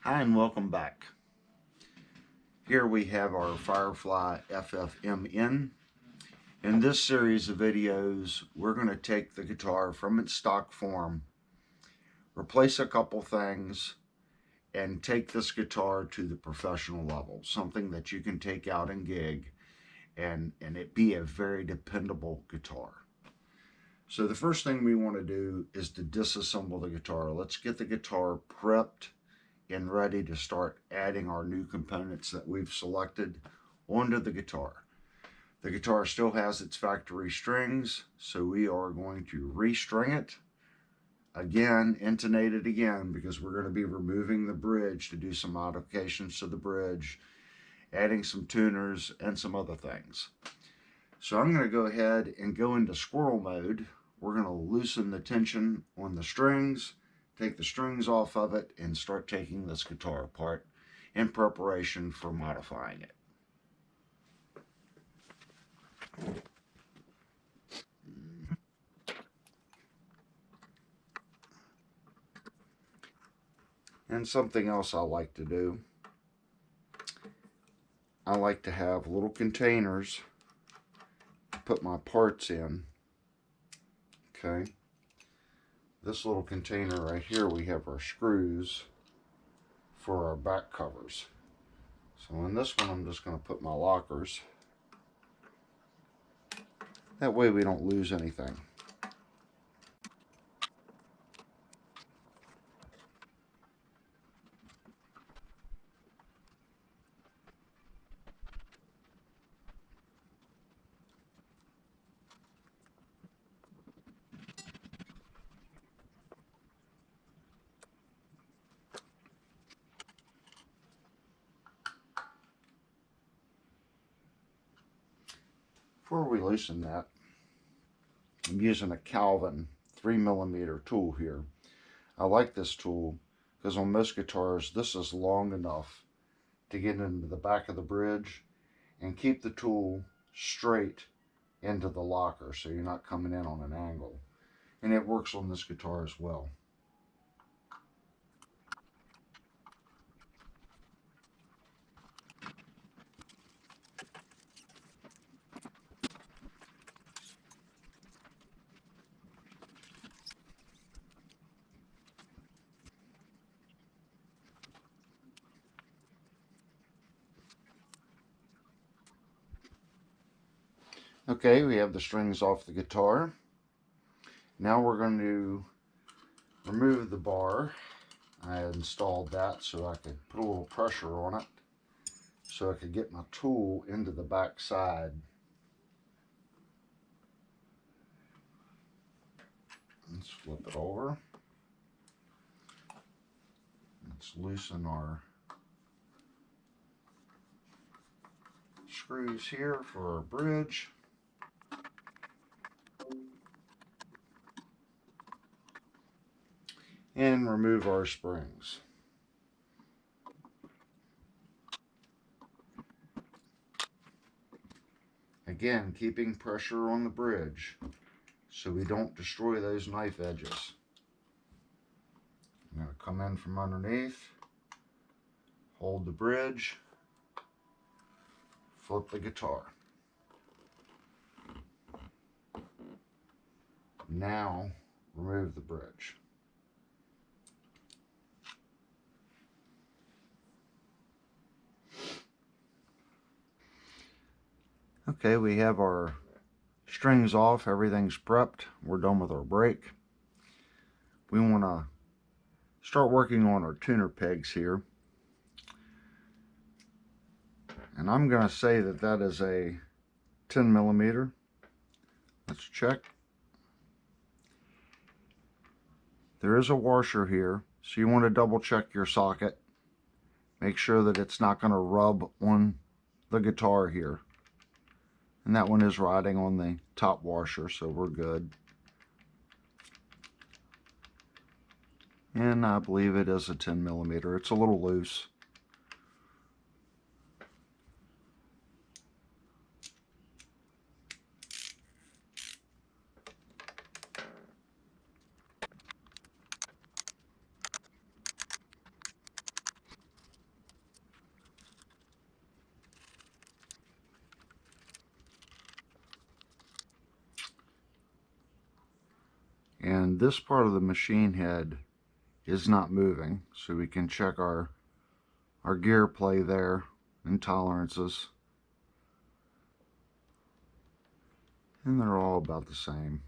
Hi and welcome back. Here we have our Firefly FFMN. In this series of videos, we're going to take the guitar from its stock form, replace a couple things, and take this guitar to the professional level. Something that you can take out and gig and it be a very dependable guitar. So the first thing we want to do is to disassemble the guitar. Let's get the guitar prepped and ready to start adding our new components that we've selected onto the guitar. The guitar still has its factory strings, so we are going to restring it again, intonate it again, because we're going to be removing the bridge to do some modifications to the bridge, adding some tuners and some other things. So I'm going to go ahead and go into squirrel mode. We're going to loosen the tension on the strings, take the strings off of it, and start taking this guitar apart in preparation for modifying it. And something else I like to do, I like to have little containers to put my parts in. Okay. This little container right here, we have our screws for our back covers. So in this one, I'm just going to put my lockers. That way we don't lose anything. Before we loosen that, I'm using a Calvin 3mm tool here. I like this tool because on most guitars, this is long enough to get into the back of the bridge and keep the tool straight into the locker so you're not coming in on an angle. And it works on this guitar as well. Okay, we have the strings off the guitar. Now we're going to remove the bar. I installed that so I could put a little pressure on it so I could get my tool into the back side. Let's flip it over. Let's loosen our screws here for our bridge. And remove our springs. Again, keeping pressure on the bridge so we don't destroy those knife edges. I'm going to come in from underneath, hold the bridge, flip the guitar. Now remove the bridge. Okay, we have our strings off, everything's prepped, we're done with our break. We want to start working on our tuner pegs here. And I'm going to say that that is a 10mm. Let's check. There is a washer here, so you want to double check your socket. Make sure that it's not going to rub on the guitar here. And that one is riding on the top washer, so we're good. And I believe it is a 10mm. It's a little loose. this part of the machine head is not moving, so we can check our gear play there and tolerances, and they're all about the same.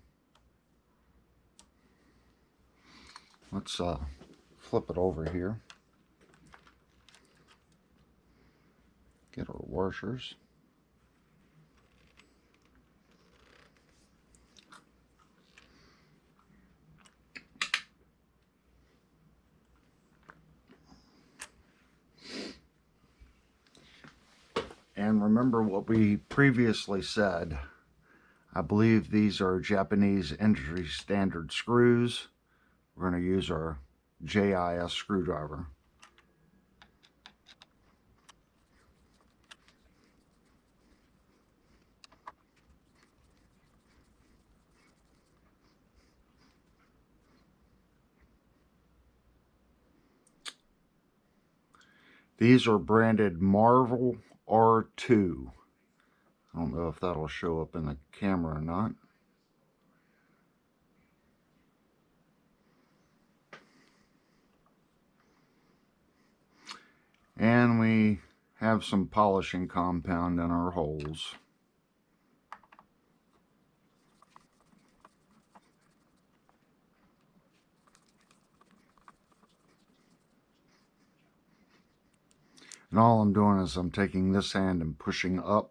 Let's flip it over here, get our washers. And remember what we previously said. I believe these are Japanese industry standard screws. We're going to use our JIS screwdriver. These are branded Marvel R2. I don't know if that'll show up in the camera or not. And we have some polishing compound in our holes. And all I'm doing is I'm taking this hand and pushing up.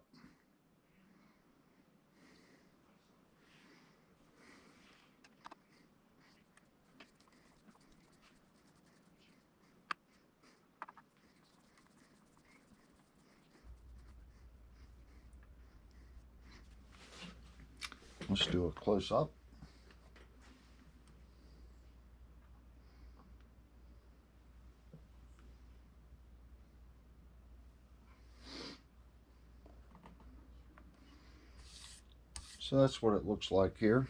Let's do a close-up. So that's what it looks like here.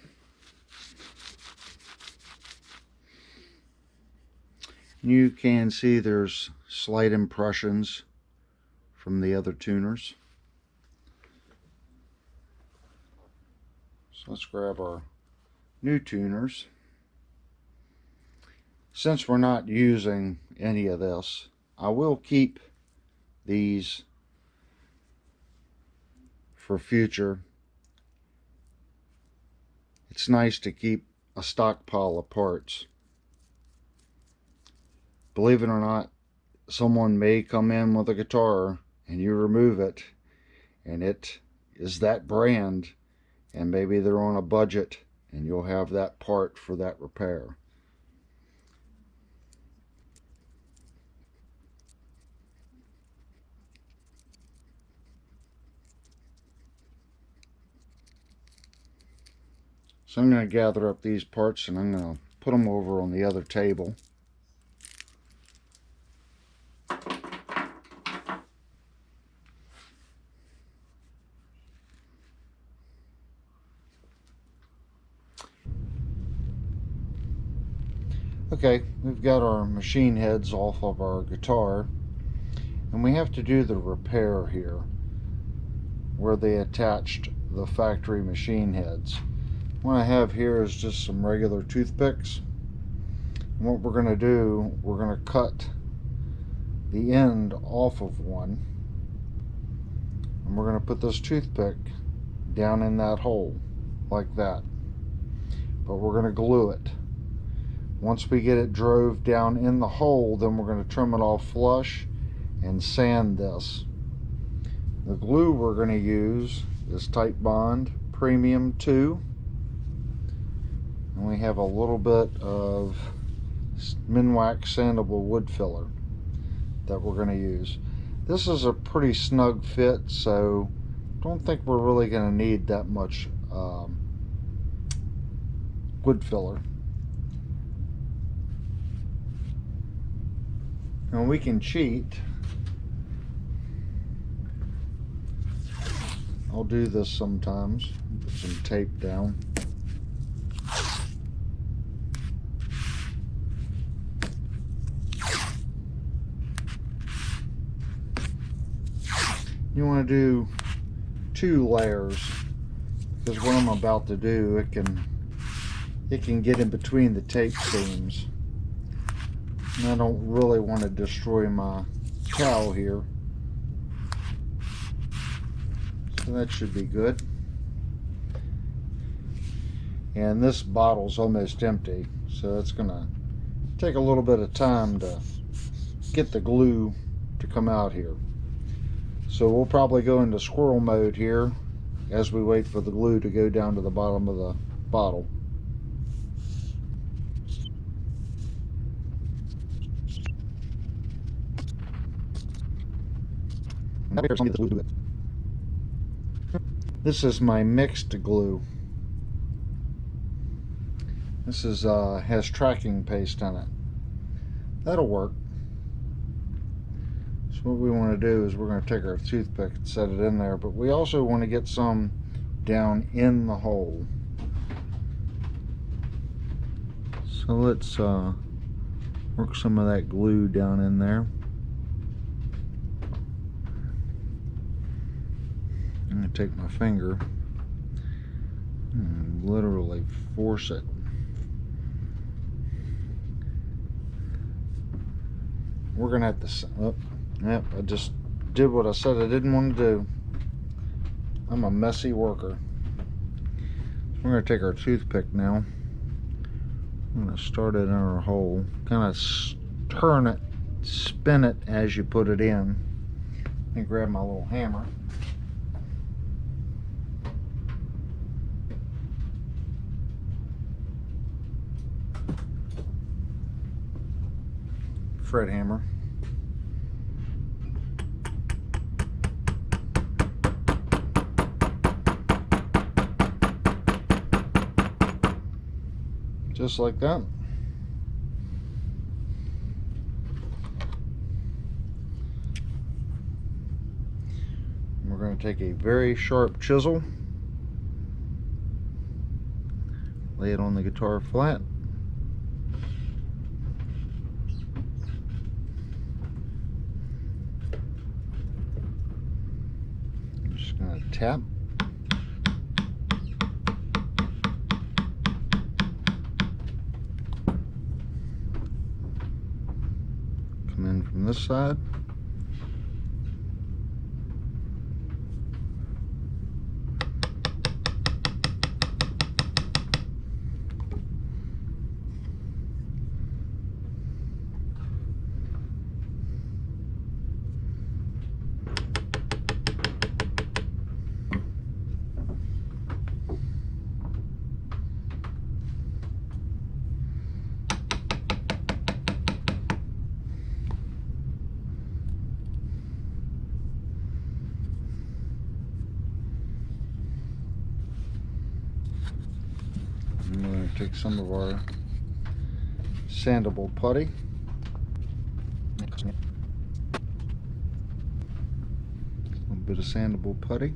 You can see there's slight impressions from the other tuners. So let's grab our new tuners. Since we're not using any of this, I will keep these for future. It's nice to keep a stockpile of parts. Believe it or not, someone may come in with a guitar and you remove it and it is that brand, and maybe they're on a budget and you'll have that part for that repair. So I'm going to gather up these parts and I'm going to put them over on the other table. Okay, we've got our machine heads off of our guitar, and we have to do the repair here where they attached the factory machine heads. What I have here is just some regular toothpicks. And what we're going to do, we're going to cut the end off of one, and we're going to put this toothpick down in that hole like that, but we're going to glue it. Once we get it drove down in the hole, then we're going to trim it off flush and sand this. The glue we're going to use is Titebond Premium 2. And we have a little bit of Minwax sandable wood filler that we're going to use. This is a pretty snug fit, so don't think we're really going to need that much wood filler. And we can cheat. I'll do this sometimes. Put some tape down. You want to do 2 layers, because what I'm about to do, it can get in between the tape seams. And I don't really want to destroy my towel here. So that should be good. And this bottle's almost empty, so it's gonna take a little bit of time to get the glue to come out here. So we'll probably go into squirrel mode here as we wait for the glue to go down to the bottom of the bottle. This is my mixed glue. This is has tracking paste in it. That'll work. So what we want to do is we're going to take our toothpick and set it in there, but we also want to get some down in the hole. So let's work some of that glue down in there. I'm going to take my finger and literally force it. We're going to have to... Oh, yep, I just did what I said I didn't want to do. I'm a messy worker. So we're going to take our toothpick now. I'm going to start it in our hole. Kind of turn it, spin it as you put it in. And grab my little hammer. Fret hammer. Just like that. And we're going to take a very sharp chisel, lay it on the guitar flat. I'm just going to tap. In from this side. I'm going to take some of our sandable putty. A little bit of sandable putty.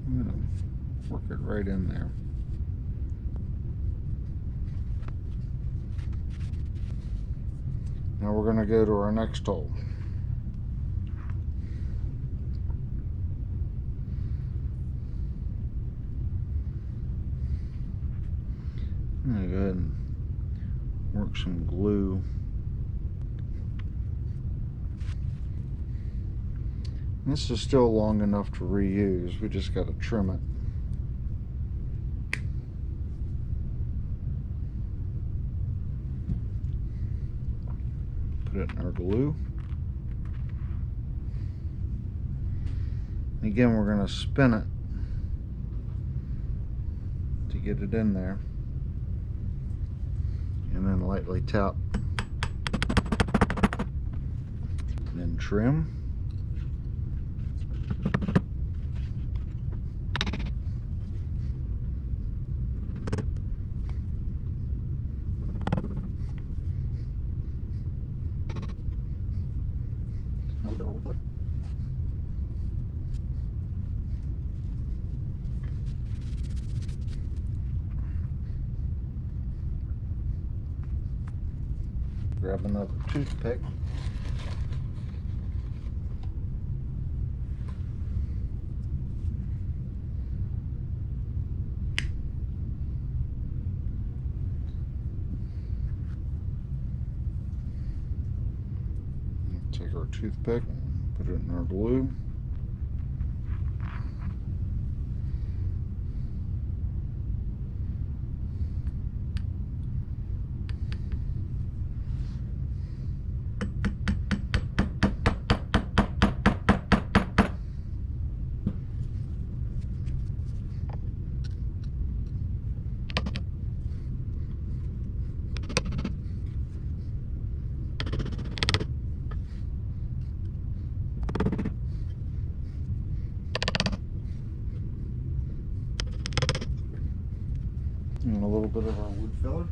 I'm going to work it right in there. Now we're going to go to our next hole. I'm going to go ahead and work some glue. This is still long enough to reuse. We just got to trim it. Put it in our glue. Again, we're going to spin it to get it in there. And then lightly tap. And then trim. Grab another toothpick. Take our toothpick, put it in our glue. And a little bit of our wood filler.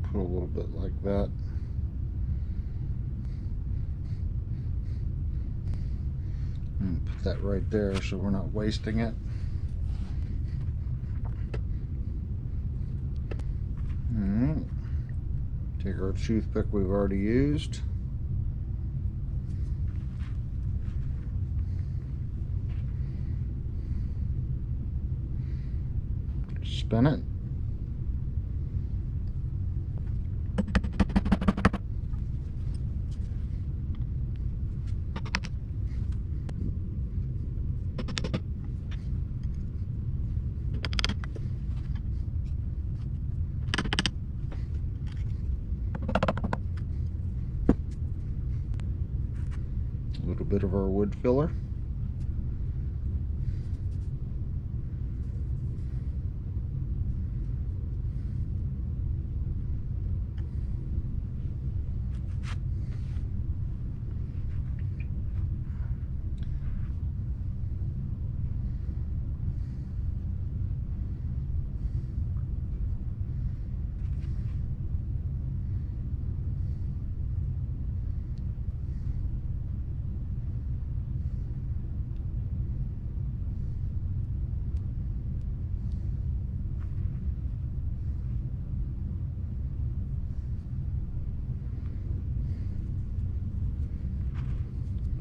Put a little bit like that. And put that right there so we're not wasting it. Alright. Take our toothpick we've already used. Spin it. A little bit of our wood filler.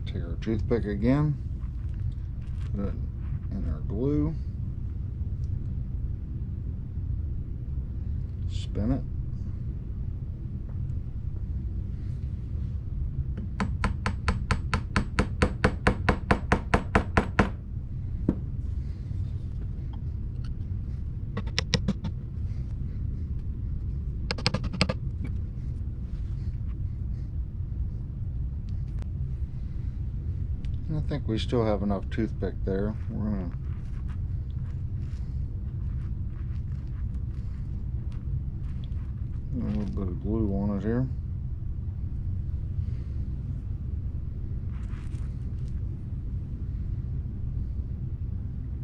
Take our toothpick again, put it in our glue, spin it. I think we still have enough toothpick there. We're gonna put a little bit of glue on it here.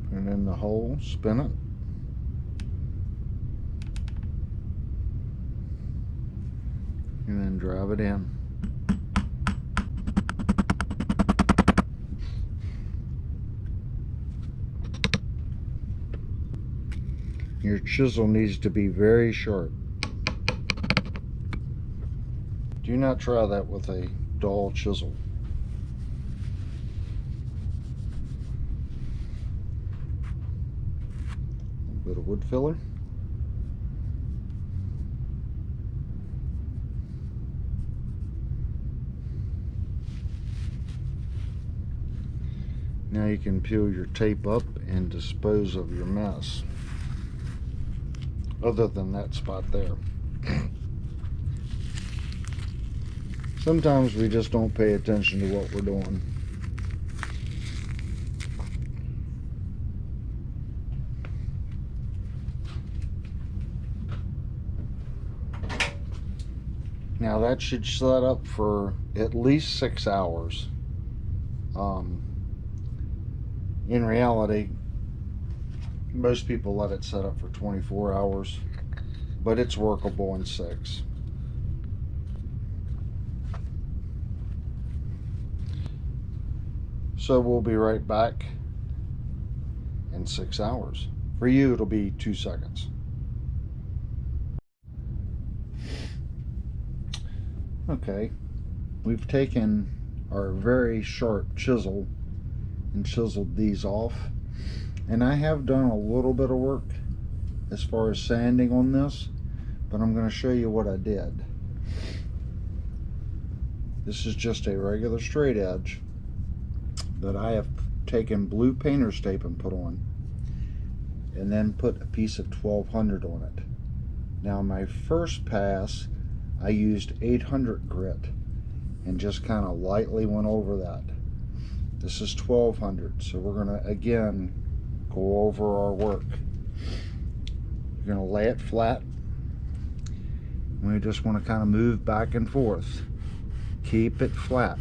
Put it in the hole, spin it. And then drive it in. Your chisel needs to be very sharp. Do not try that with a dull chisel. A bit of wood filler. Now you can peel your tape up and dispose of your mess. Other than that spot there. Sometimes we just don't pay attention to what we're doing. Now that should set up for at least 6 hours. In reality, most people let it set up for 24 hours, but it's workable in 6. So we'll be right back in 6 hours. For you, it'll be 2 seconds. Okay, we've taken our very sharp chisel and chiseled these off. And I have done a little bit of work as far as sanding on this, but I'm going to show you what I did. This is just a regular straight edge that I have taken blue painter's tape and put on, and then put a piece of 1200 on it. Now my first pass I used 800 grit and just kind of lightly went over that. This is 1200, so we're going to again go over our work. You're going to lay it flat. We just want to kind of move back and forth. Keep it flat.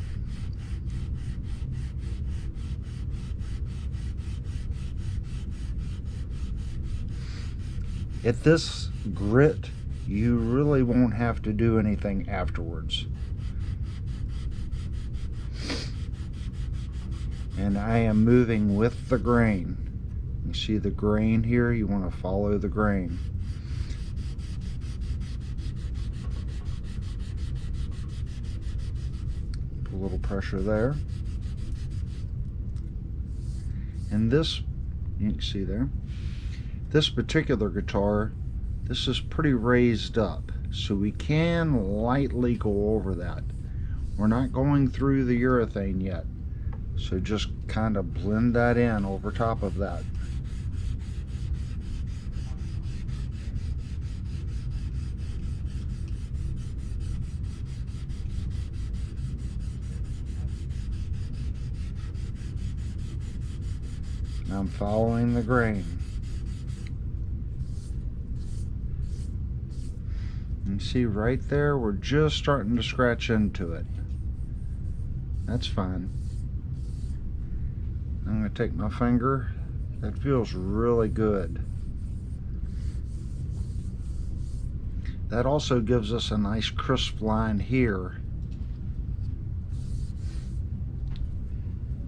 At this grit, you really won't have to do anything afterwards. And I am moving with the grain. You see the grain here? You want to follow the grain. Put a little pressure there. And this, you can see there, this particular guitar, this is pretty raised up, so we can lightly go over that. We're not going through the urethane yet, so just kind of blend that in over top of that. I'm following the grain. You see right there, we're just starting to scratch into it. That's fine. I'm going to take my finger. That feels really good. That also gives us a nice crisp line here.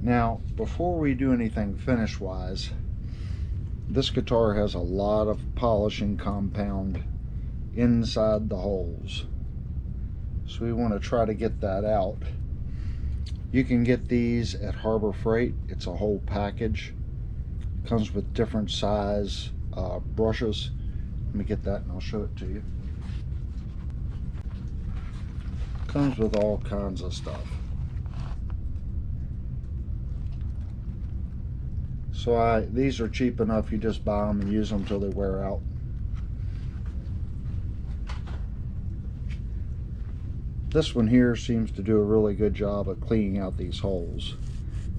Now, before we do anything finish wise, this guitar has a lot of polishing compound inside the holes, so we want to try to get that out. You can get these at Harbor Freight. It's a whole package. Comes with different size brushes. Let me get that and I'll show it to you. Comes with all kinds of stuff. So these are cheap enough, you just buy them and use them until they wear out. This one here seems to do a really good job of cleaning out these holes.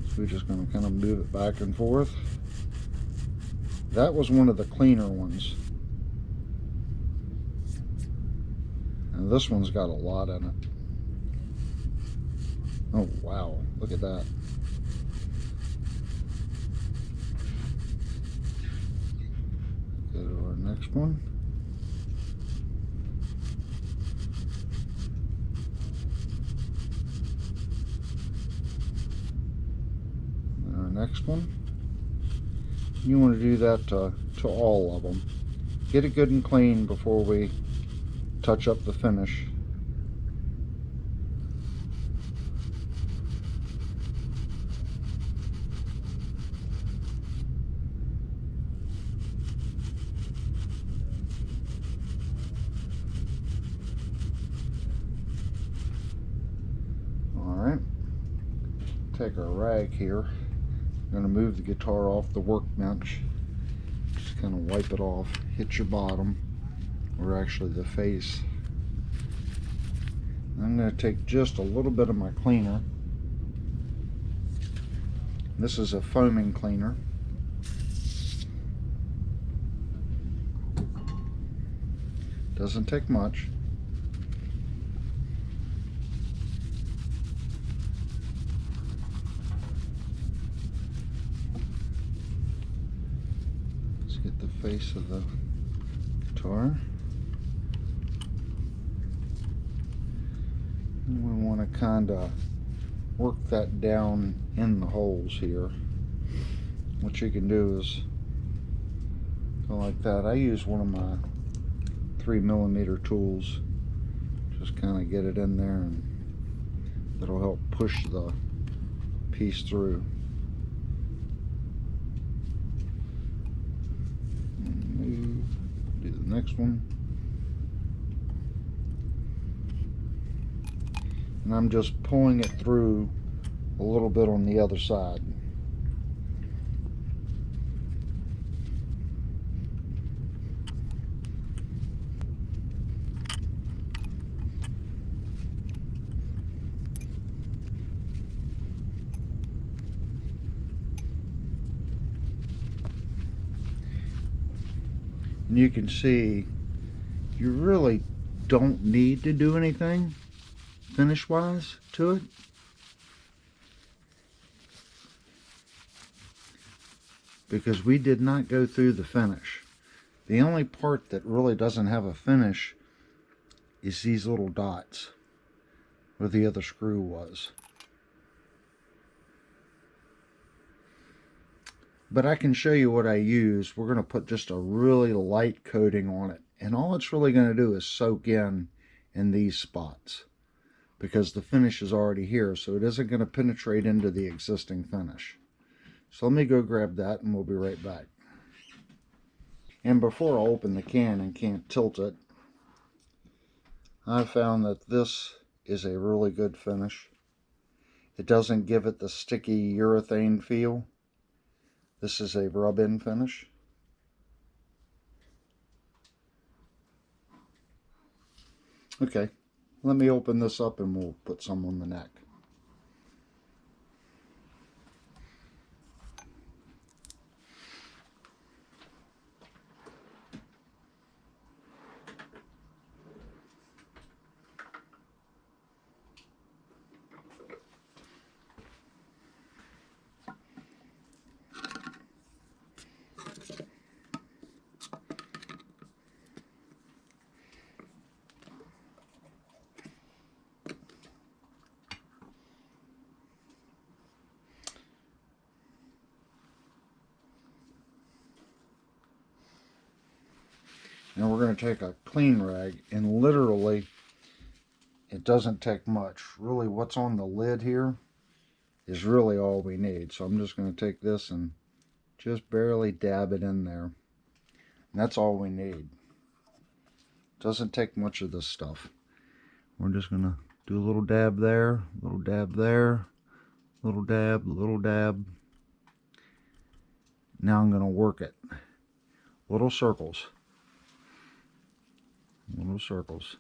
So we're just going to kind of move it back and forth. That was one of the cleaner ones. And this one's got a lot in it. Oh wow, look at that. Go to our next one. Our next one. You want to do that to all of them. Get it good and clean before we touch up the finish. Alright, take our rag here. I'm going to move the guitar off the workbench. Just kind of wipe it off. Hit your bottom, or actually the face. I'm going to take just a little bit of my cleaner. This is a foaming cleaner. Doesn't take much. Let's get the face of the guitar. And we want to kind of work that down in the holes here. What you can do is go like that. I use one of my 3mm tools. Just kind of get it in there, and that'll help push the piece through. And do the next one. and I'm just pulling it through a little bit on the other side. And you can see you really don't need to do anything finish wise to it. Because we did not go through the finish. The only part that really doesn't have a finish is these little dots where the other screw was. But I can show you what I use. We're going to put just a really light coating on it. And all it's really going to do is soak in these spots. Because the finish is already here, so it isn't going to penetrate into the existing finish. So let me go grab that and we'll be right back. And before I open the can and can't tilt it, I found that this is a really good finish. It doesn't give it the sticky urethane feel. This is a rub-in finish. Okay, let me open this up and we'll put some on the neck. Now we're going to take a clean rag, and literally it doesn't take much. Really what's on the lid here is really all we need. So I'm just going to take this and just barely dab it in there. And that's all we need. Doesn't take much of this stuff. We're just going to do a little dab there, little dab there, little dab, little dab. Now I'm going to work it. Little circles. Little circles.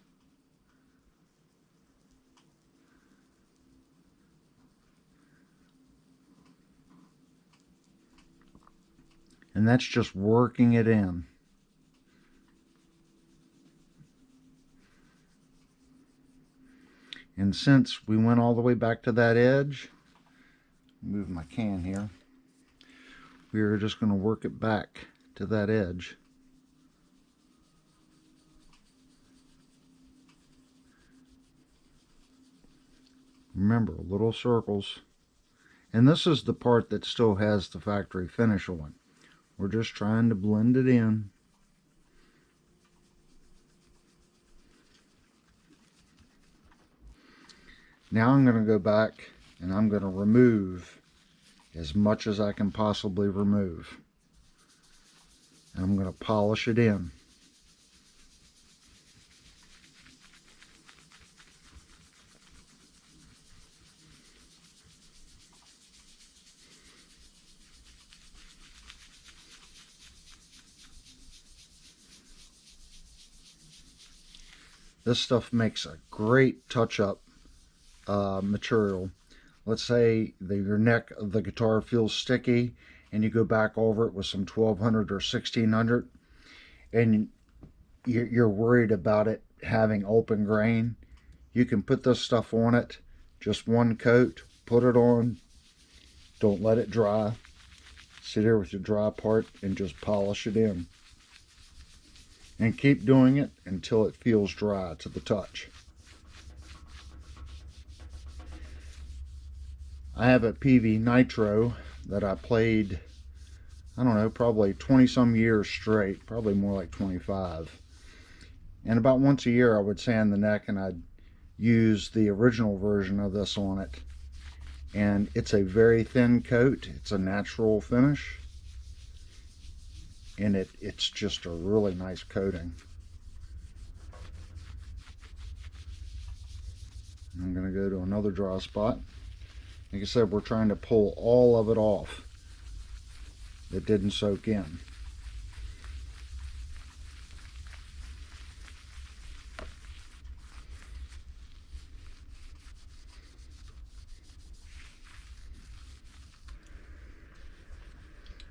And that's just working it in. And since we went all the way back to that edge, move my can here, we're just going to work it back to that edge. Remember, little circles. And this is the part that still has the factory finish on. We're just trying to blend it in. Now I'm going to go back and I'm going to remove as much as I can possibly remove. And I'm going to polish it in. This stuff makes a great touch-up material. Let's say your neck of the guitar feels sticky and you go back over it with some 1200 or 1600 and you're worried about it having open grain. You can put this stuff on it, just one coat, put it on, don't let it dry. Sit here with your dry part and just polish it in. And keep doing it until it feels dry to the touch. I have a PV Nitro that I played, I don't know, probably 20 some years straight, probably more like 25. And about once a year I would sand the neck and I'd use the original version of this on it. And it's a very thin coat, it's a natural finish. And it's just a really nice coating. I'm going to go to another dry spot. Like I said, we're trying to pull all of it off that didn't soak in.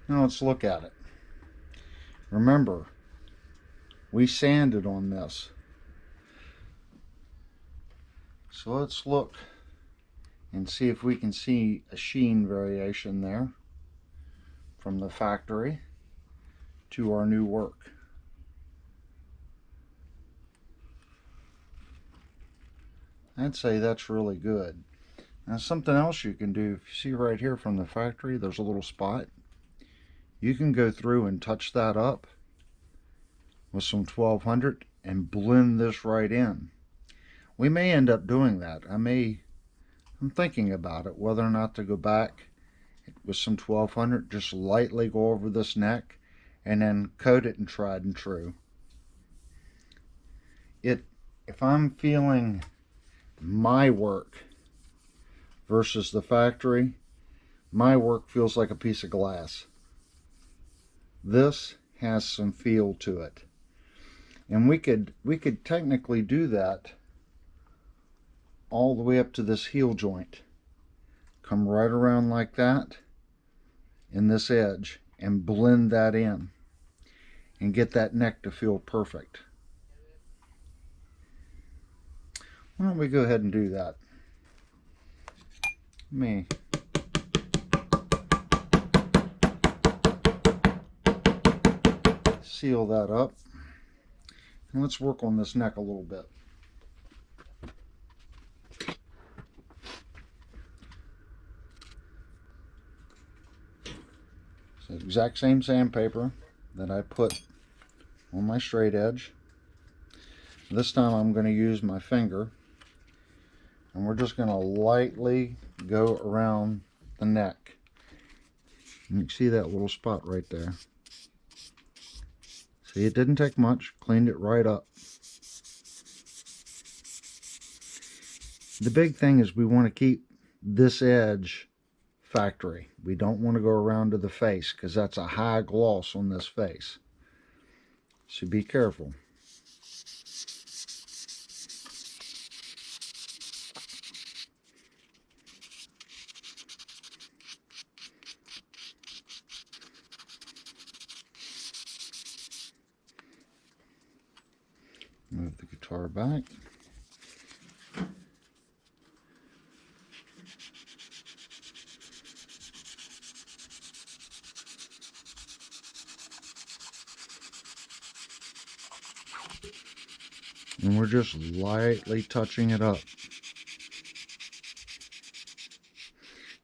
Now let's look at it. Remember, we sanded on this. So let's look and see if we can see a sheen variation there from the factory to our new work. I'd say that's really good. Now something else you can do, if you see right here from the factory, there's a little spot. You can go through and touch that up with some 1200 and blend this right in. We may end up doing that. I'm thinking about it, whether or not to go back with some 1200, just lightly go over this neck and then coat it in tried and true. If I'm feeling my work versus the factory, my work feels like a piece of glass. This has some feel to it. And we could technically do that all the way up to this heel joint. Come right around like that in this edge and blend that in and get that neck to feel perfect. Why don't we go ahead and do that? Let me seal that up. And let's work on this neck a little bit. It's the exact same sandpaper that I put on my straight edge. This time I'm going to use my finger, and we're just going to lightly go around the neck. And you can see that little spot right there. See, it didn't take much, cleaned it right up. The big thing is we want to keep this edge factory. We don't want to go around to the face because that's a high gloss on this face. So be careful. Move the guitar back. And we're just lightly touching it up.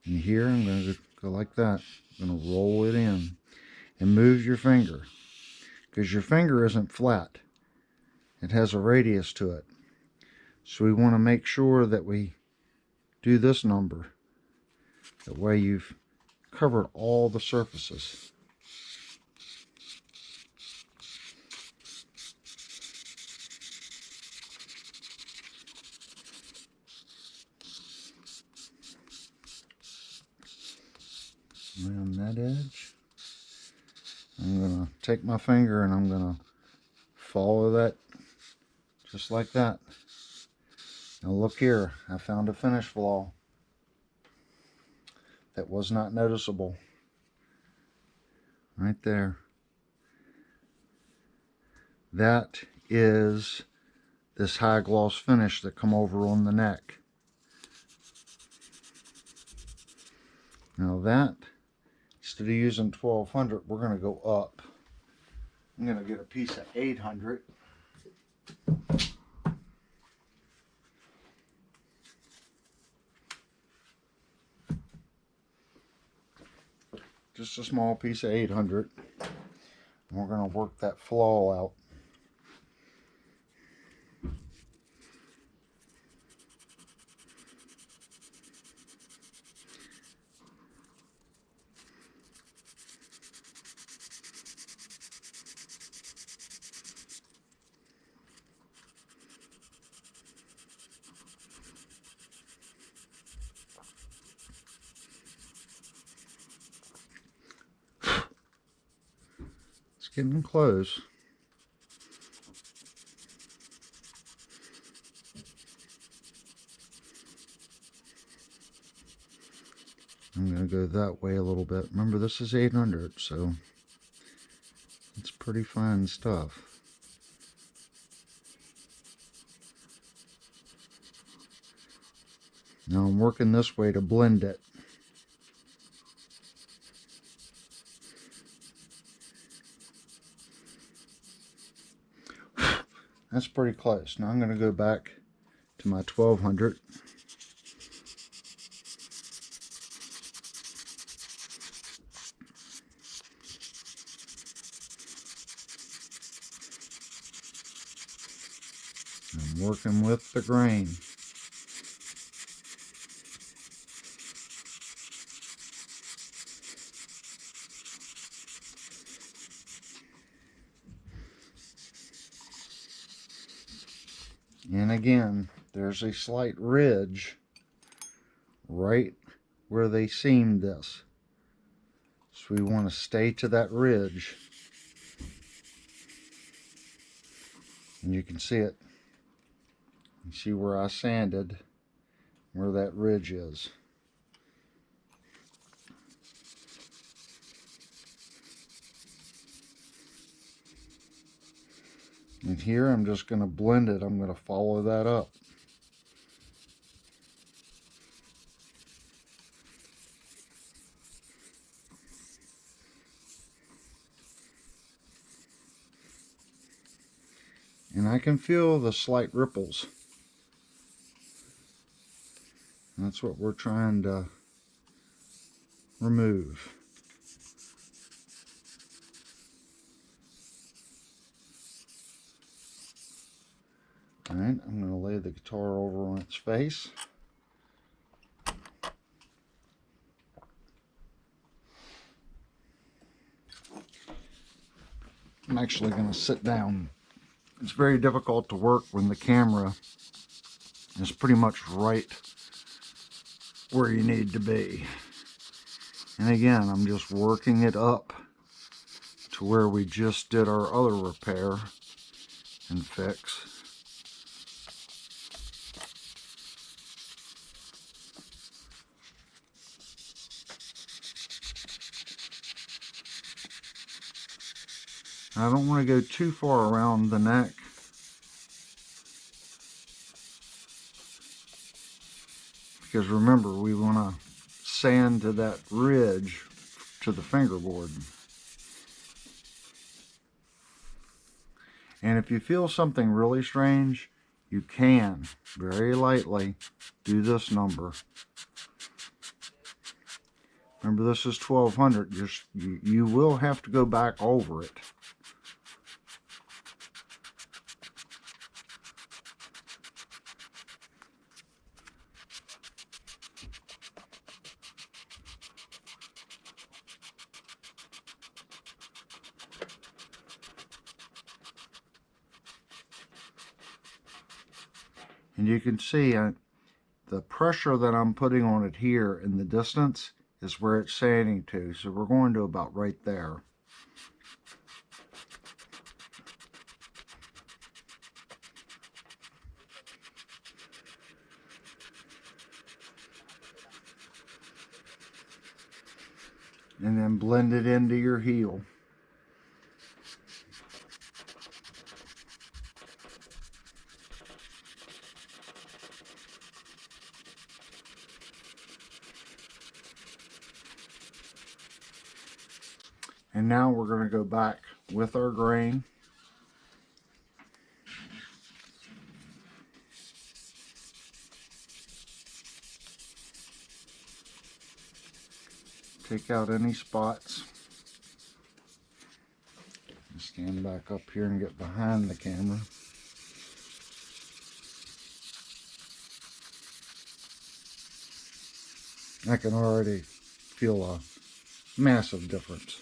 And here I'm going to go like that. I'm going to roll it in and move your finger, because your finger isn't flat. It has a radius to it. So we want to make sure that we do this number. That way you've covered all the surfaces. Around that edge. I'm going to take my finger and I'm going to follow that just like that. Now look here, I found a finish flaw that was not noticeable. Right there. That is this high gloss finish that come over on the neck. Now that, instead of using 1200, we're going to go up. I'm going to get a piece of 800. Just a small piece of 800. And we're going to work that flaw out. getting close. I'm going to go that way a little bit. Remember, this is 800, so it's pretty fine stuff. Now I'm working this way to blend it. That's pretty close. Now I'm going to go back to my 1200. I'm working with the grain. And again, there's a slight ridge right where they seamed this. So we want to stay to that ridge. And you can see it. You see where I sanded, where that ridge is. And here I'm just going to blend it. I'm going to follow that up. And I can feel the slight ripples. That's what we're trying to remove. Alright, I'm going to lay the guitar over on its face. I'm actually going to sit down. It's very difficult to work when the camera is pretty much right where you need to be. And again, I'm just working it up to where we just did our other repair and fix. I don't want to go too far around the neck. Because remember, we want to sand to that ridge to the fingerboard. And if you feel something really strange, you can very lightly do this number. Remember, this is 1200. You will have to go back over it. And you can see the pressure that I'm putting on it here in the distance is where it's sanding to. So we're going to about right there. And then blend it into your heel. And now we're going to go back with our grain. Take out any spots. Stand back up here and get behind the camera. I can already feel a massive difference.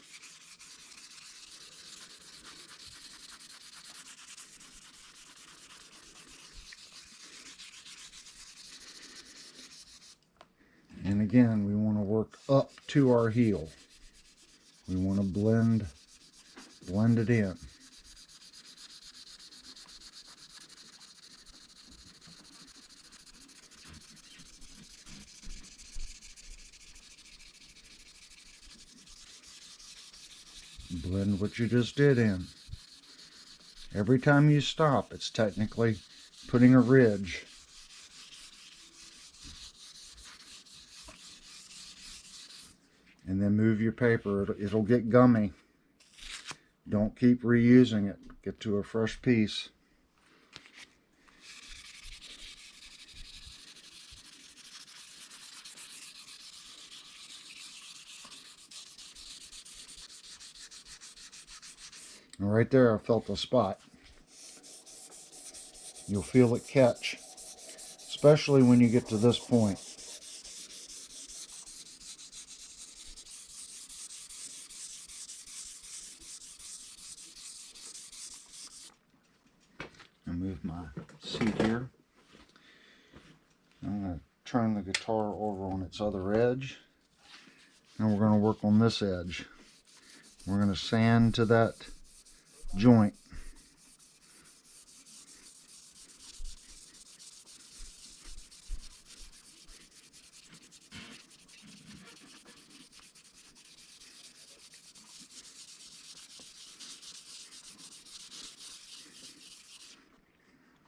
And again, we want to work up to our heel. We want to blend blend it in. Blend what you just did in. Every time you stop, it's technically putting a ridge. And then move your paper. It'll get gummy. Don't keep reusing it. Get to a fresh piece. And right there, I felt a spot. You'll feel it catch, especially when you get to this point. I move my seat here. I'm going to turn the guitar over on its other edge. And we're going to work on this edge. We're going to sand to that joint.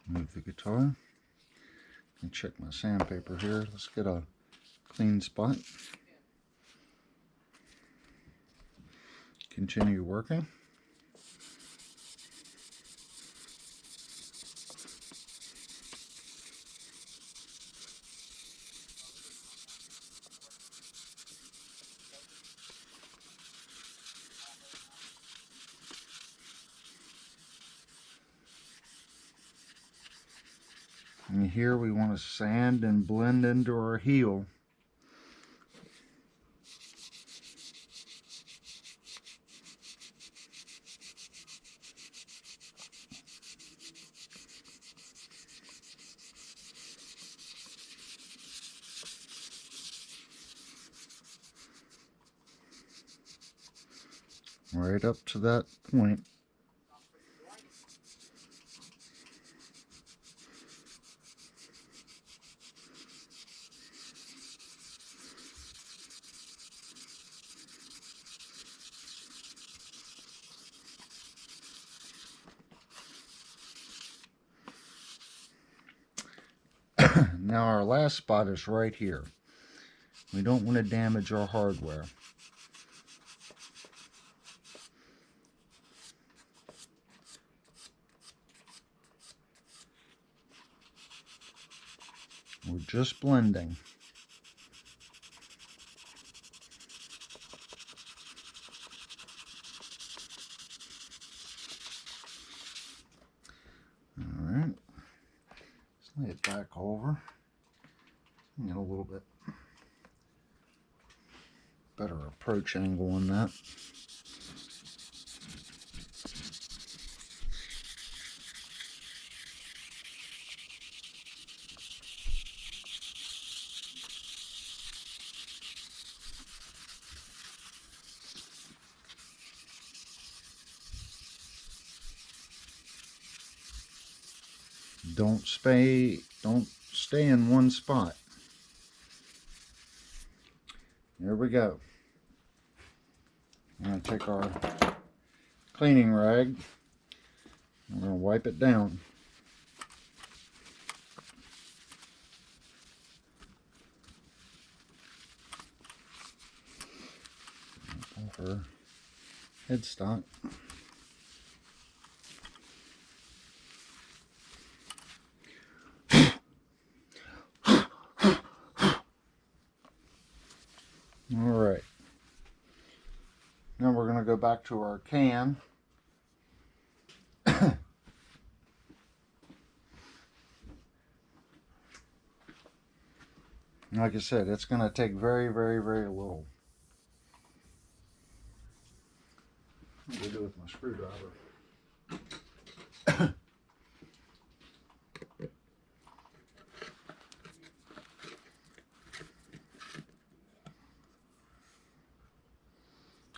Move the guitar. And check my sandpaper here. Let's get a clean spot. Continue working. And here we want to sand and blend into our heel. Right up to that point. Now our last spot is right here. We don't want to damage our hardware. We're just blending. Alright. Let's lay it back over. Get a little bit better approach angle on that. Don't stay in one spot. There we go. I'm going to take our cleaning rag. I'm going to wipe it down. Off her headstock. Alright, now we're going to go back to our can. Like I said, it's going to take very, very, very little. What do I do with my screwdriver?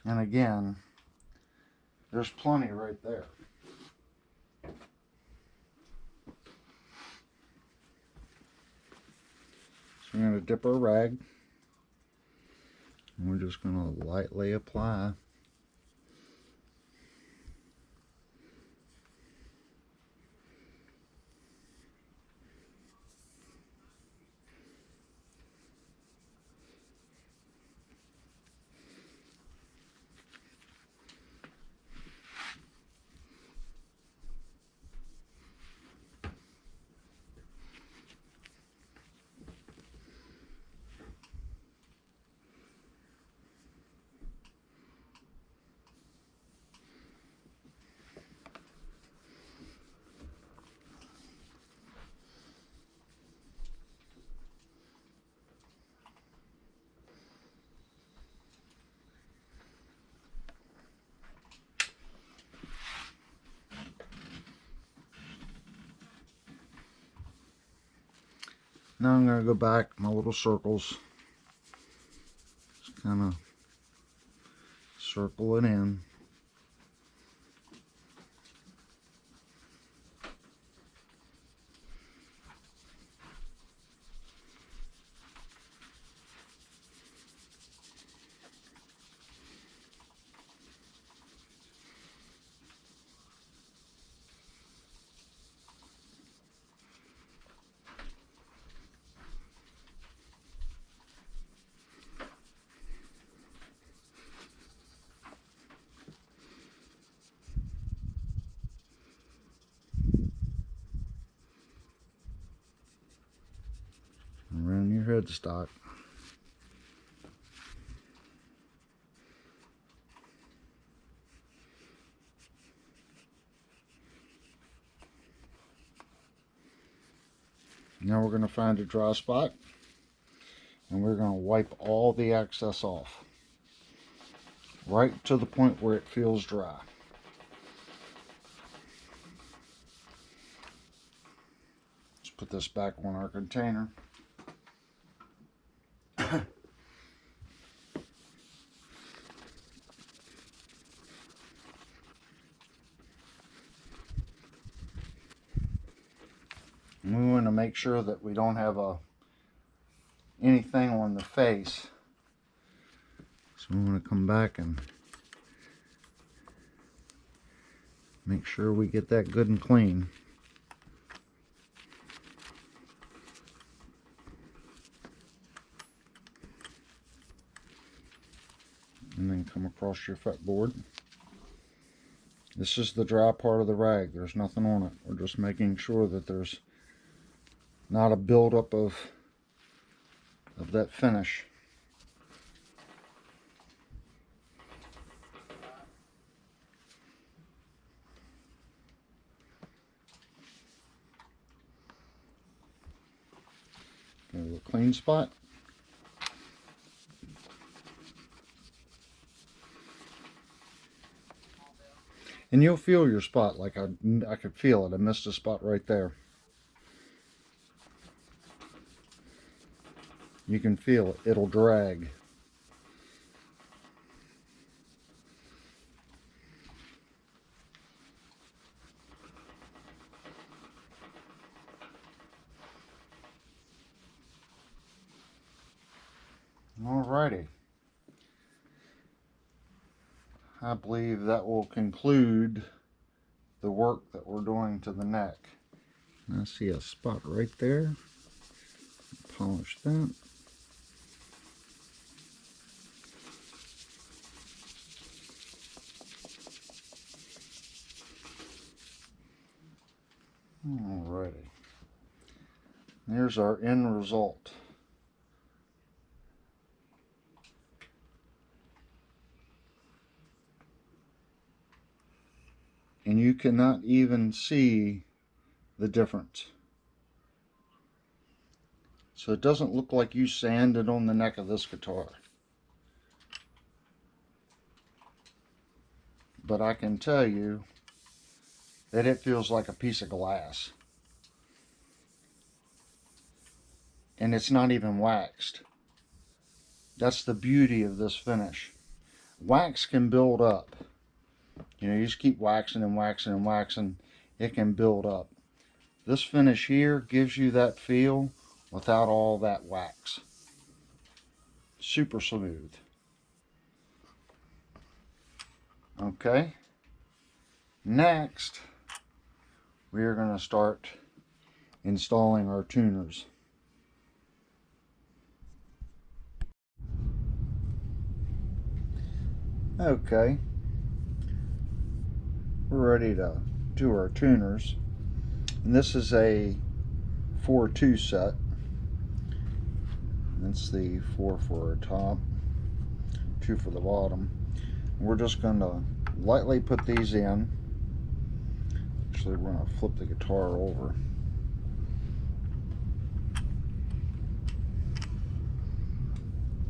And again, There's plenty right there. So we're going to dip our rag, and we're just going to lightly apply. Now I'm going to go back my little circles, just kind of circle it in. Around your headstock. Now we're going to find a dry spot, and we're going to wipe all the excess off, right to the point where it feels dry. Let's put this back on our container. And we want to make sure that we don't have anything on the face. So we want to come back and make sure we get that good and clean. And then come across your fretboard. This is the dry part of the rag. There's nothing on it. We're just making sure that there's not a buildup of that finish. Get a little clean spot. And you'll feel your spot, like I could feel it. I missed a spot right there. You can feel it. It'll drag. Alrighty. I believe that will conclude the work that we're doing to the neck. I see a spot right there. Polish that. Alrighty. There's our end result. And you cannot even see the difference. So it doesn't look like you sanded on the neck of this guitar. But I can tell you that it feels like a piece of glass. And it's not even waxed. That's the beauty of this finish. Wax can build up. You know, you just keep waxing and waxing and waxing, it can build up. This finish here gives you that feel without all that wax. Super smooth. Okay. Next, we are going to start installing our tuners. Okay. We're ready to do our tuners. And this is a 4-2 set. That's the 4 for our top, 2 for the bottom. We're just going to lightly put these in. Actually, we're going to flip the guitar over.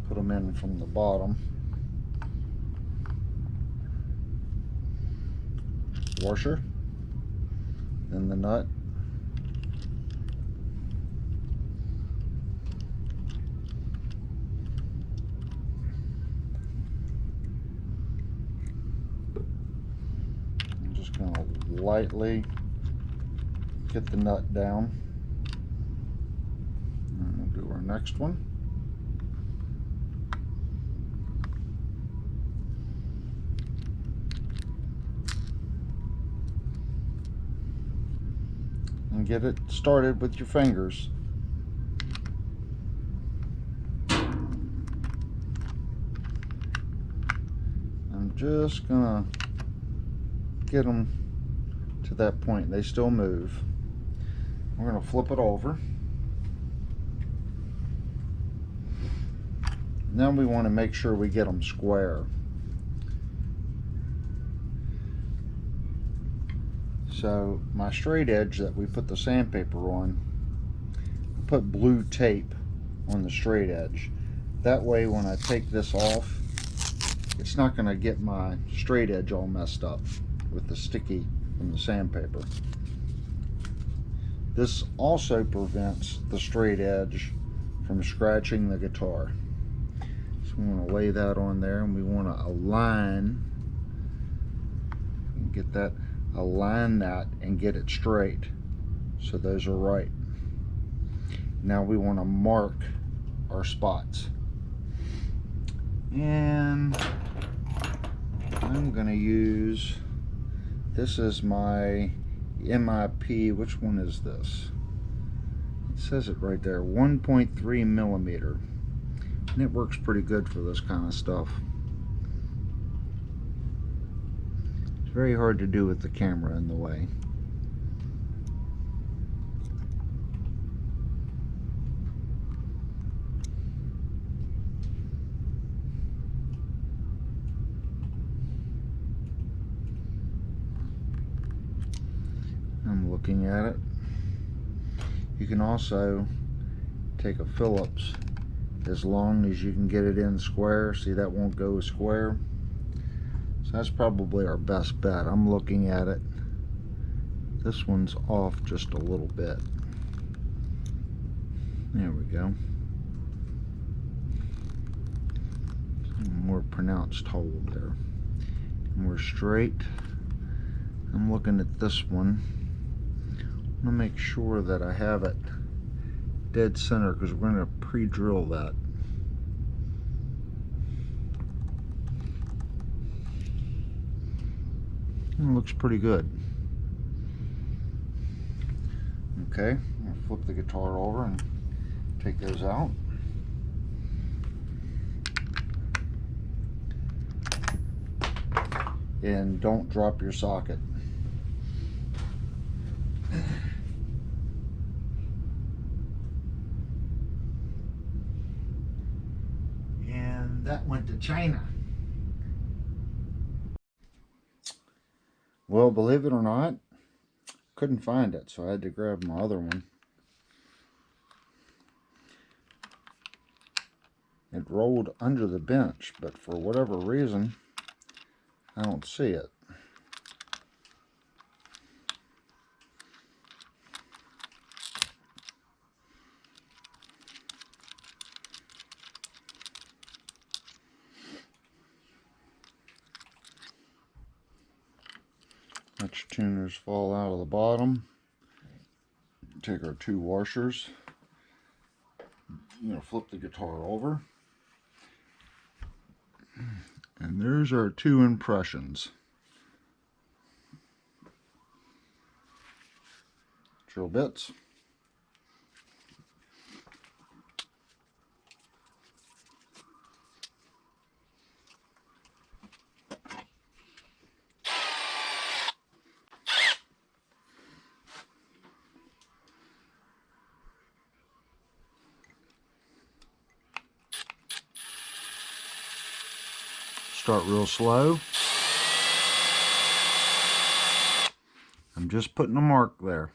Put them in from the bottom. Washer, then the nut. I'm just going to lightly get the nut down. And we'll do our next one. And get it started with your fingers. I'm just gonna get them to that point. They still move. We're gonna flip it over. Now we want to make sure we get them square. So my straight edge that we put the sandpaper on, I put blue tape on the straight edge. That way when I take this off, it's not going to get my straight edge all messed up with the sticky from the sandpaper. This also prevents the straight edge from scratching the guitar. So we want to lay that on there, and we want to align and get that, align that and get it straight so those are right. Now we want to mark our spots, and I'm going to use, this is my MIP. Which one is this? It says it right there, 1.3 millimeter, and it works pretty good for this kind of stuff. It's very hard to do with the camera in the way. I'm looking at it. You can also take a Phillips, as long as you can get it in square. See, that won't go square. So that's probably our best bet. I'm looking at it. This one's off just a little bit. There we go. More pronounced hole there. And we're straight. I'm looking at this one. I'm gonna make sure that I have it dead center, because we're gonna pre-drill that. It looks pretty good. Okay, I'm gonna flip the guitar over and take those out. And don't drop your socket. And that went to China. Well, believe it or not, couldn't find it, so I had to grab my other one. It rolled under the bench, but for whatever reason, I don't see it. tuners fall out of the bottom. Take our 2 washers. Flip the guitar over. And there's our 2 impressions. Drill bits. Start real slow. I'm just putting a mark there.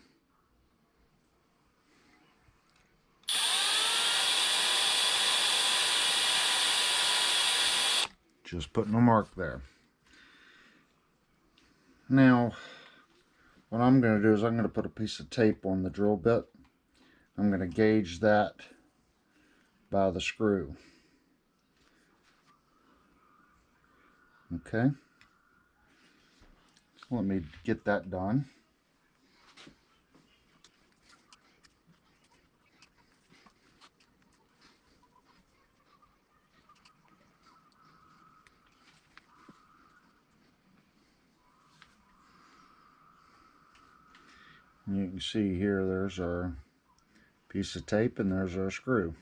Just putting a mark there. Now, what I'm going to do is I'm going to put a piece of tape on the drill bit. I'm going to gauge that by the screw. Okay. So let me get that done. You can see here there's our piece of tape and there's our screw.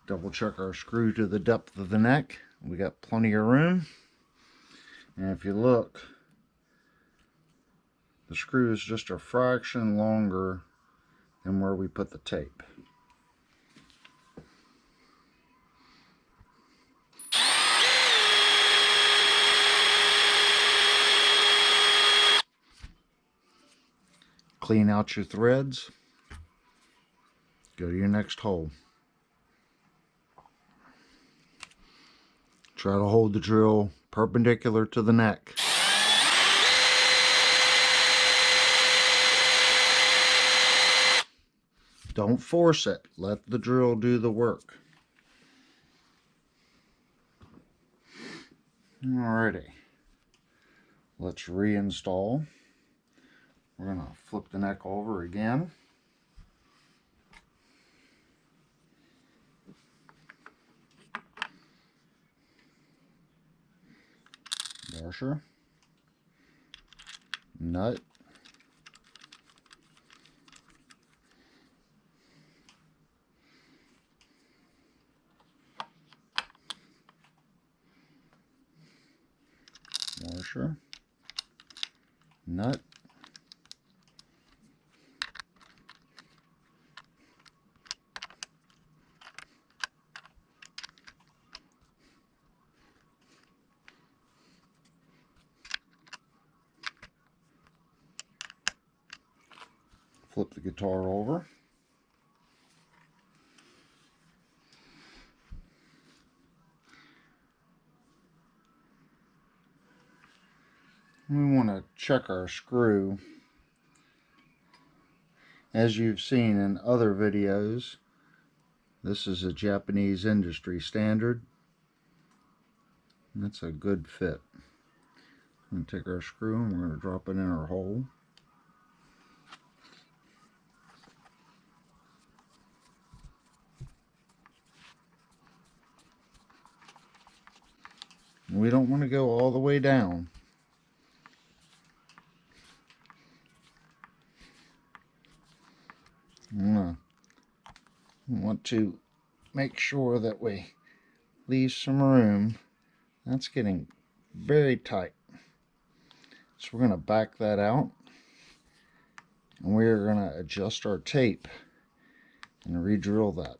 Double check our screw to the depth of the neck. We got plenty of room. And if you look, the screw is just a fraction longer than where we put the tape. Clean out your threads. Go to your next hole. Try to hold the drill perpendicular to the neck. Don't force it. Let the drill do the work. Alrighty. Let's reinstall. We're going to flip the neck over again. Washer. Nut. Washer. Nut. Flip the guitar over. We want to check our screw. As you've seen in other videos, this is a Japanese industry standard. That's a good fit. I'm going to take our screw and we're going to drop it in our hole. We don't want to go all the way down. We want to make sure that we leave some room. That's getting very tight. So we're going to back that out. And we're going to adjust our tape and re-drill that.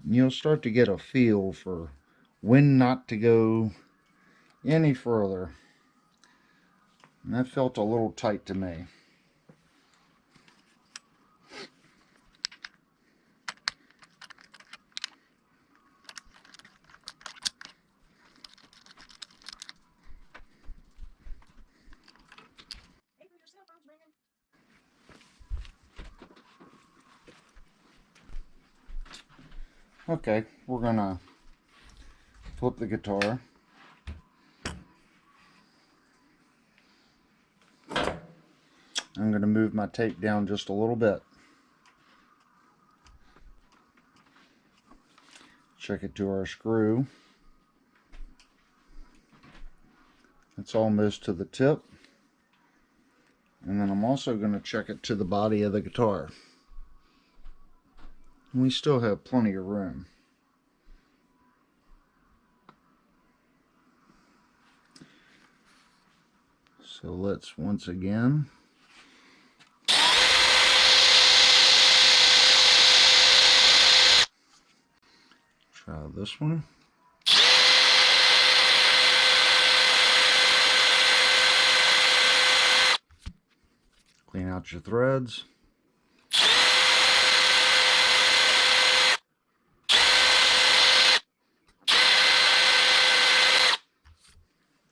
You'll start to get a feel for when not to go any further. And that felt a little tight to me. Okay, we're gonna flip the guitar. I'm gonna move my tape down just a little bit. Check it to our screw. It's almost to the tip. And then I'm also going to check it to the body of the guitar. And we still have plenty of room. So let's once again try this one. Clean out your threads.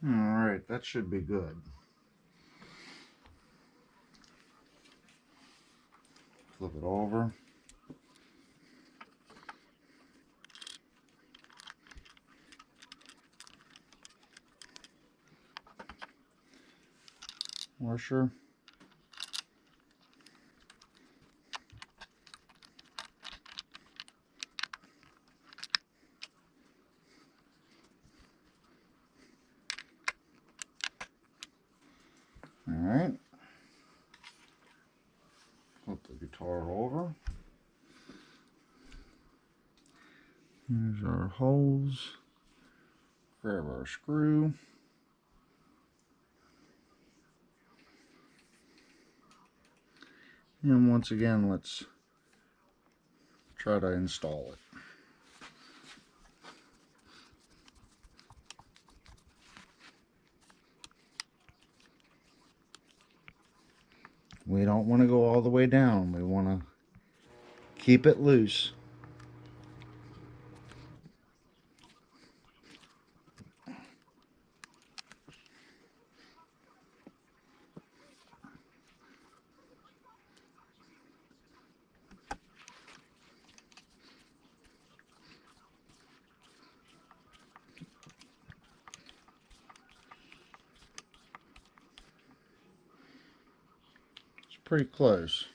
Alright, that should be good. Flip it over. Washer. Alright. Flip the guitar over. Here's our holes. Grab our screw. And once again, let's try to install it. We don't want to go all the way down. We want to keep it loose. Pretty close.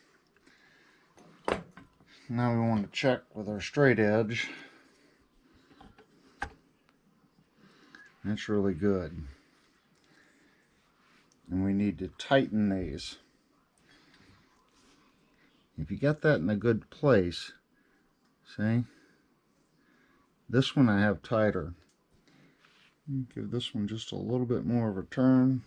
Now we want to check with our straight edge. That's really good. And we need to tighten these. If you got that in a good place, see? This one I have tighter. Give this one just a little bit more of a turn.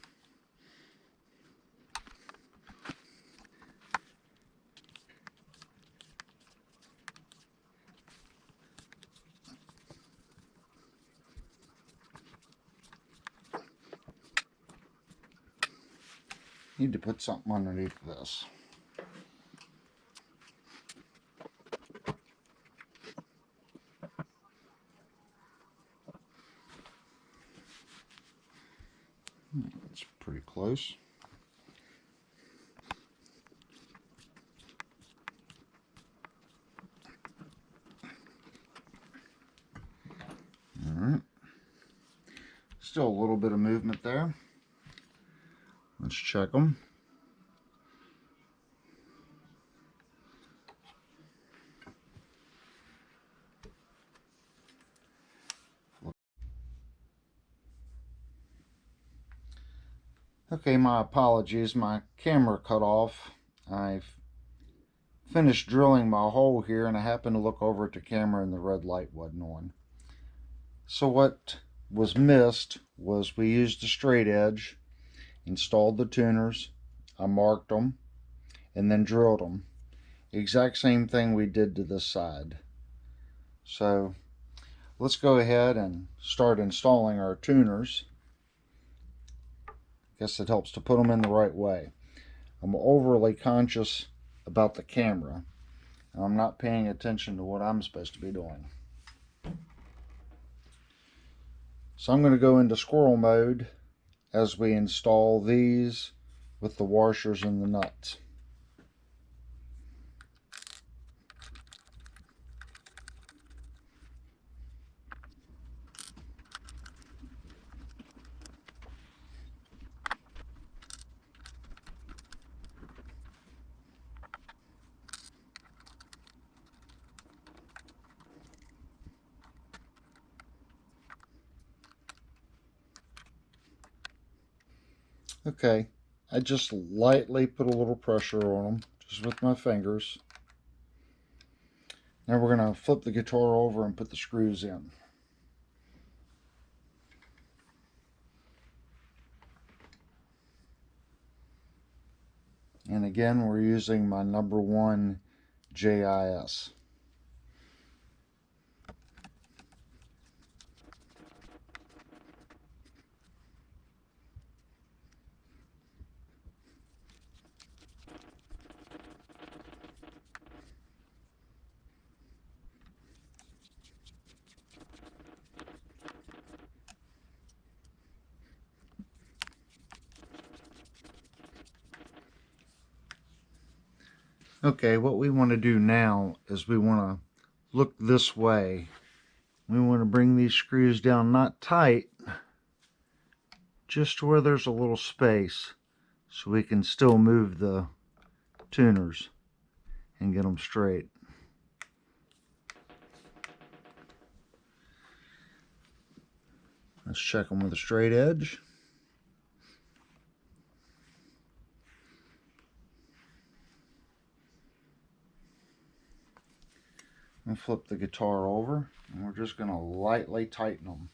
Need to put something underneath this. That's pretty close. Alright. Still a little bit of movement there. Let's check them. Okay, my apologies. My camera cut off. I've finished drilling my hole here and I happened to look over at the camera and the red light wasn't on. So what was missed was we used the straight edge, installed the tuners, I marked them, and then drilled them. Exact same thing we did to this side. So let's go ahead and start installing our tuners. Guess it helps to put them in the right way. I'm overly conscious about the camera, and I'm not paying attention to what I'm supposed to be doing. So I'm going to go into squirrel mode as we install these with the washers and the nuts. Okay, I just lightly put a little pressure on them, just with my fingers. Now we're going to flip the guitar over and put the screws in. And again, we're using my number 1 JIS. Okay, what we want to do now is we want to look this way. We want to bring these screws down, not tight, just where there's a little space, so we can still move the tuners and get them straight. Let's check them with a straight edge. And flip the guitar over, and we're just going to lightly tighten them.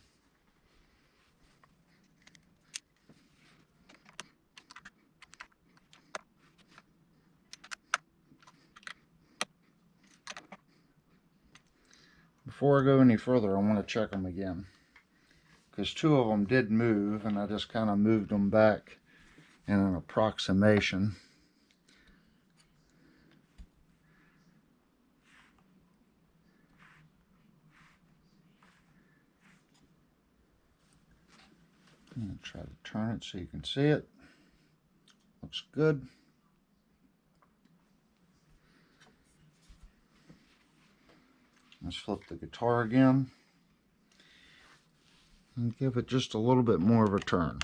Before I go any further, I want to check them again, because 2 of them did move, and I just kind of moved them back in an approximation. I'm going to try to turn it so you can see it. Looks good. Let's flip the guitar again and give it just a little bit more of a turn.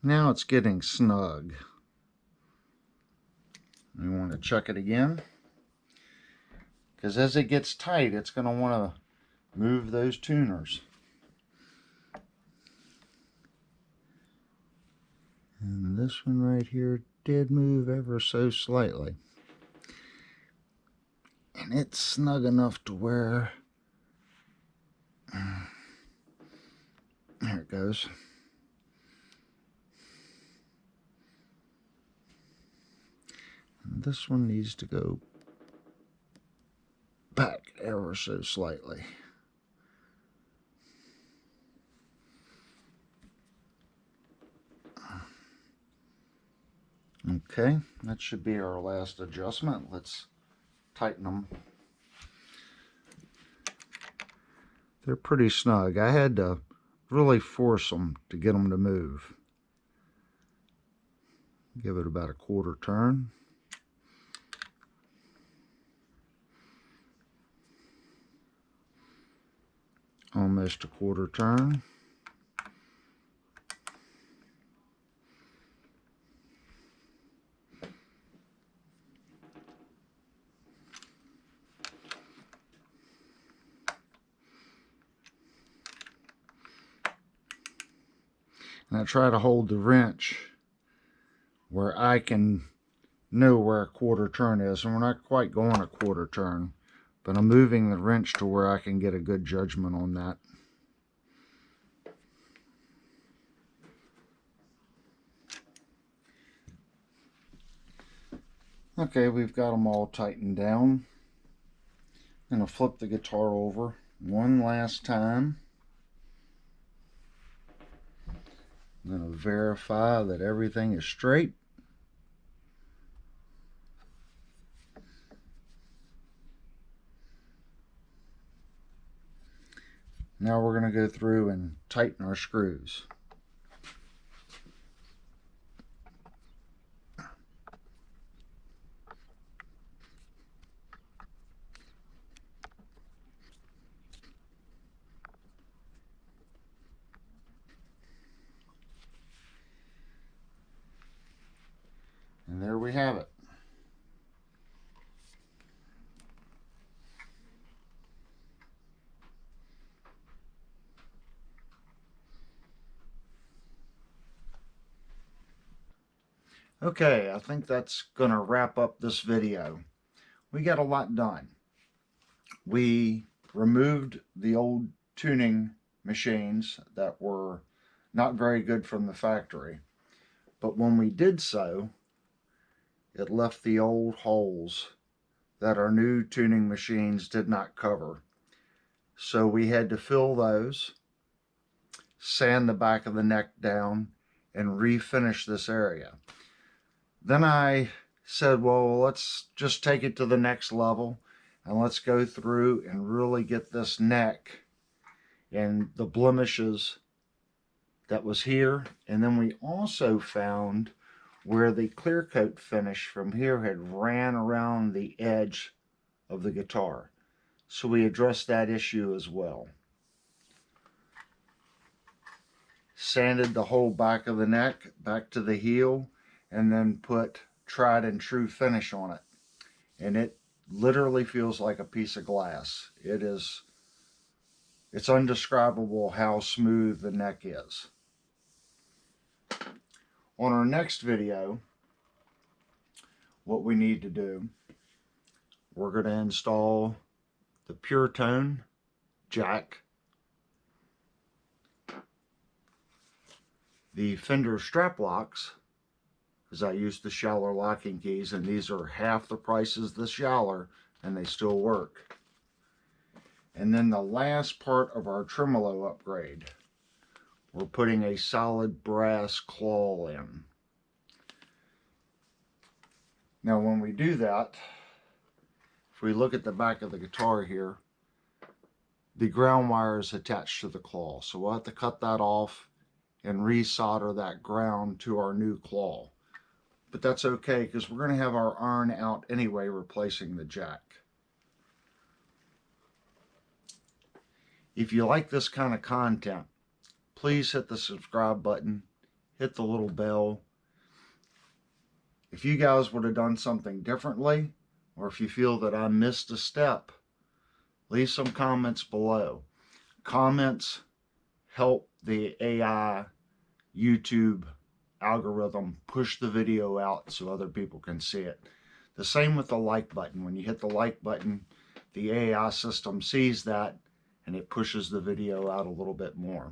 Now it's getting snug. We want to check it again, because as it gets tight, it's going to want to move those tuners. And this one right here did move ever so slightly. And it's snug enough to where, there it goes. And this one needs to go back ever so slightly. Okay, that should be our last adjustment. Let's tighten them. They're pretty snug. I had to really force them to get them to move. Give it about a 1/4 turn. Almost a 1/4 turn. And I try to hold the wrench where I can know where a 1/4 turn is. And we're not quite going a 1/4 turn, but I'm moving the wrench to where I can get a good judgment on that. Okay, we've got them all tightened down. I'm going to flip the guitar over one last time. I'm going to verify that everything is straight. Now we're going to go through and tighten our screws. we have it. Okay, I think that's going to wrap up this video. We got a lot done. We removed the old tuning machines that were not very good from the factory. But when we did so, it left the old holes that our new tuning machines did not cover. So we had to fill those, sand the back of the neck down, and refinish this area. Then I said, well, let's just take it to the next level and let's go through and really get this neck and the blemishes that was here. And then we also found where the clear coat finish from here had ran around the edge of the guitar. So we addressed that issue as well. Sanded the whole back of the neck back to the heel, and then put tried and true finish on it. And it literally feels like a piece of glass. It's undescribable how smooth the neck is. On our next video, what we need to do, we're going to install the Pure Tone jack, the Fender strap locks, because I used the Schaller locking keys, and these are half the price as the Schaller, and they still work. And then the last part of our tremolo upgrade, we're putting a solid brass claw in. Now when we do that, if we look at the back of the guitar here, the ground wire is attached to the claw. So we'll have to cut that off and resolder that ground to our new claw. But that's okay, because we're going to have our iron out anyway, replacing the jack. If you like this kind of content, please hit the subscribe button, hit the little bell. If you guys would have done something differently, or if you feel that I missed a step, leave some comments below. Comments help the AI YouTube algorithm push the video out so other people can see it. The same with the like button. When you hit the like button, the AI system sees that and it pushes the video out a little bit more.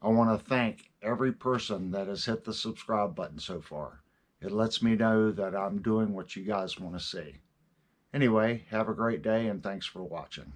I want to thank every person that has hit the subscribe button so far. It lets me know that I'm doing what you guys want to see. Anyway, have a great day and thanks for watching.